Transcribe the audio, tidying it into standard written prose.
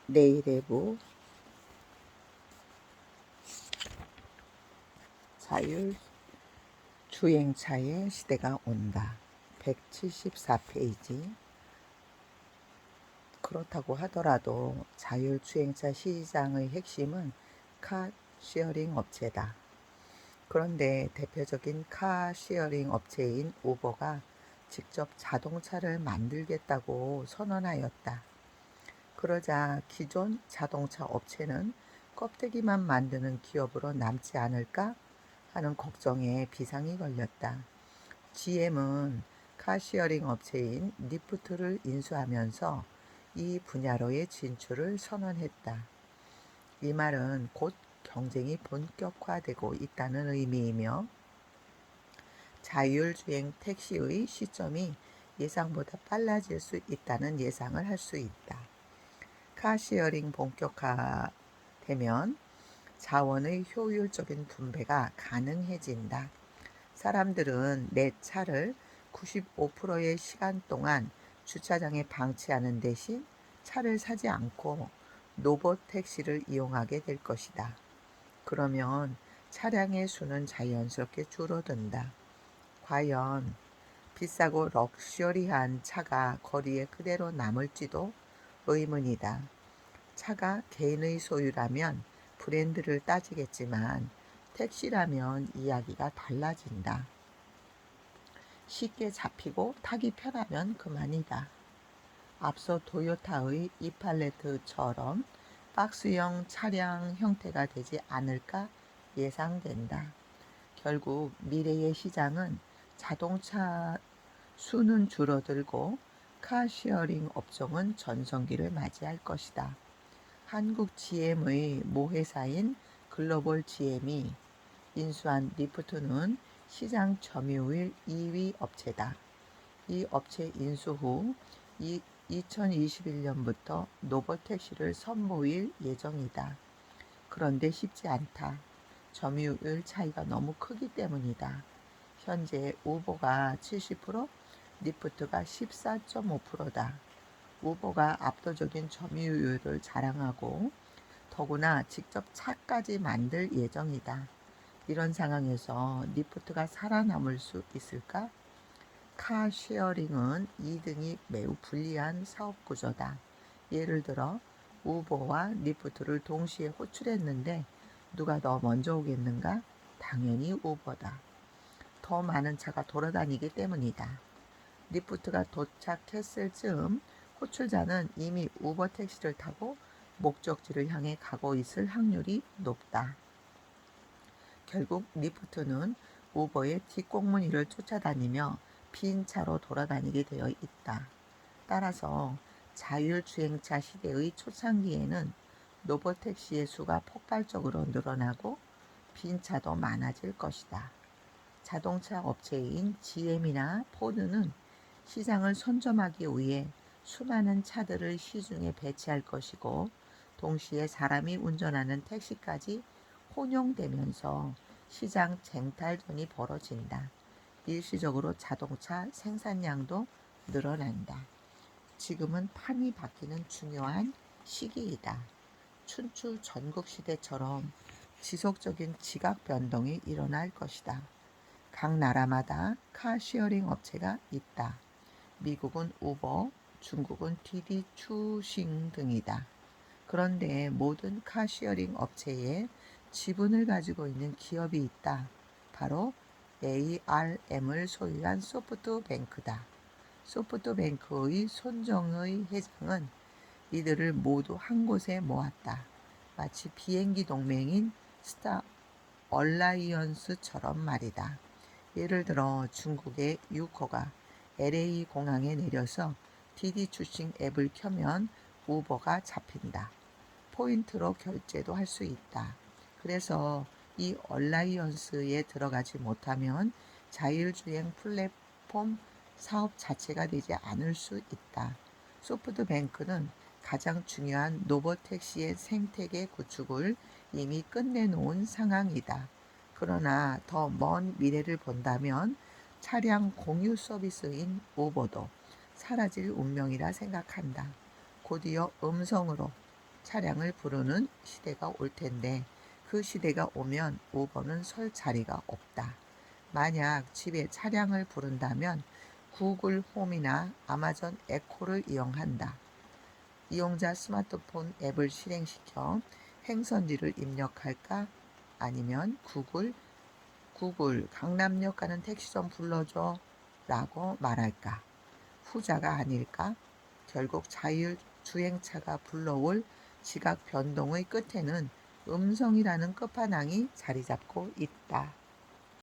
내일의부 자율주행차의 시대가 온다. 174페이지. 그렇다고 하더라도 자율주행차 시장의 핵심은 카쉐어링 업체다. 그런데 대표적인 카쉐어링 업체인 우버가 직접 자동차를 만들겠다고 선언하였다. 그러자 기존 자동차 업체는 껍데기만 만드는 기업으로 남지 않을까 하는 걱정에 비상이 걸렸다. GM은 카시어링 업체인 리프트를 인수하면서 이 분야로의 진출을 선언했다. 이 말은 곧 경쟁이 본격화되고 있다는 의미이며 자율주행 택시의 시점이 예상보다 빨라질 수 있다는 예상을 할 수 있다. 카시어링 본격화되면 자원의 효율적인 분배가 가능해진다. 사람들은 내 차를 95%의 시간 동안 주차장에 방치하는 대신 차를 사지 않고 로봇택시를 이용하게 될 것이다. 그러면 차량의 수는 자연스럽게 줄어든다. 과연 비싸고 럭셔리한 차가 거리에 그대로 남을지도 의문이다. 차가 개인의 소유라면 브랜드를 따지겠지만 택시라면 이야기가 달라진다. 쉽게 잡히고 타기 편하면 그만이다. 앞서 토요타의 이팔레트처럼 박스형 차량 형태가 되지 않을까 예상된다. 결국 미래의 시장은 자동차 수는 줄어들고 카쉐어링 업종은 전성기를 맞이할 것이다. 한국 GM의 모회사인 글로벌 GM이 인수한 리프트는 시장 점유율 2위 업체다. 이 업체 인수 후 2021년부터 로봇택시를 선보일 예정이다. 그런데 쉽지 않다. 점유율 차이가 너무 크기 때문이다. 현재 우버가 70%, 리프트가 14.5%다. 우버가 압도적인 점유율을 자랑하고 더구나 직접 차까지 만들 예정이다. 이런 상황에서 리프트가 살아남을 수 있을까? 카쉐어링은 2등이 매우 불리한 사업 구조다. 예를 들어 우버와 리프트를 동시에 호출했는데 누가 더 먼저 오겠는가? 당연히 우버다. 더 많은 차가 돌아다니기 때문이다. 리프트가 도착했을 즈음 호출자는 이미 우버 택시를 타고 목적지를 향해 가고 있을 확률이 높다. 결국 리프트는 우버의 뒷공무니를 쫓아다니며 빈 차로 돌아다니게 되어 있다. 따라서 자율주행차 시대의 초창기에는 로봇택시의 수가 폭발적으로 늘어나고 빈 차도 많아질 것이다. 자동차 업체인 GM이나 포드는 시장을 선점하기 위해 수많은 차들을 시중에 배치할 것이고 동시에 사람이 운전하는 택시까지 혼용되면서 시장 쟁탈전이 벌어진다. 일시적으로 자동차 생산량도 늘어난다. 지금은 판이 바뀌는 중요한 시기이다. 춘추 전국시대처럼 지속적인 지각 변동이 일어날 것이다. 각 나라마다 카쉐어링 업체가 있다. 미국은 우버, 중국은 디디 추싱 등이다. 그런데 모든 카쉐어링 업체에 지분을 가지고 있는 기업이 있다. 바로 ARM을 소유한 소프트뱅크다. 소프트뱅크의 손정의 회장은 이들을 모두 한 곳에 모았다. 마치 비행기 동맹인 스타 얼라이언스처럼 말이다. 예를 들어 중국의 유커가 LA 공항에 내려서 디디 추싱 앱을 켜면 우버가 잡힌다. 포인트로 결제도 할 수 있다. 그래서 이 얼라이언스에 들어가지 못하면 자율주행 플랫폼 사업 자체가 되지 않을 수 있다. 소프트뱅크는 가장 중요한 로봇택시의 생태계 구축을 이미 끝내놓은 상황이다. 그러나 더 먼 미래를 본다면 차량 공유 서비스인 우버도 사라질 운명이라 생각한다. 곧이어 음성으로 차량을 부르는 시대가 올 텐데 그 시대가 오면 우버는 설 자리가 없다. 만약 집에 차량을 부른다면 구글 홈이나 아마존 에코를 이용한다. 이용자 스마트폰 앱을 실행시켜 행선지를 입력할까? 아니면 구글 강남역 가는 택시 좀 불러줘 라고 말할까? 후자가 아닐까? 결국 자율주행차가 불러올 지각 변동의 끝에는 음성이라는 끝판왕이 자리 잡고 있다.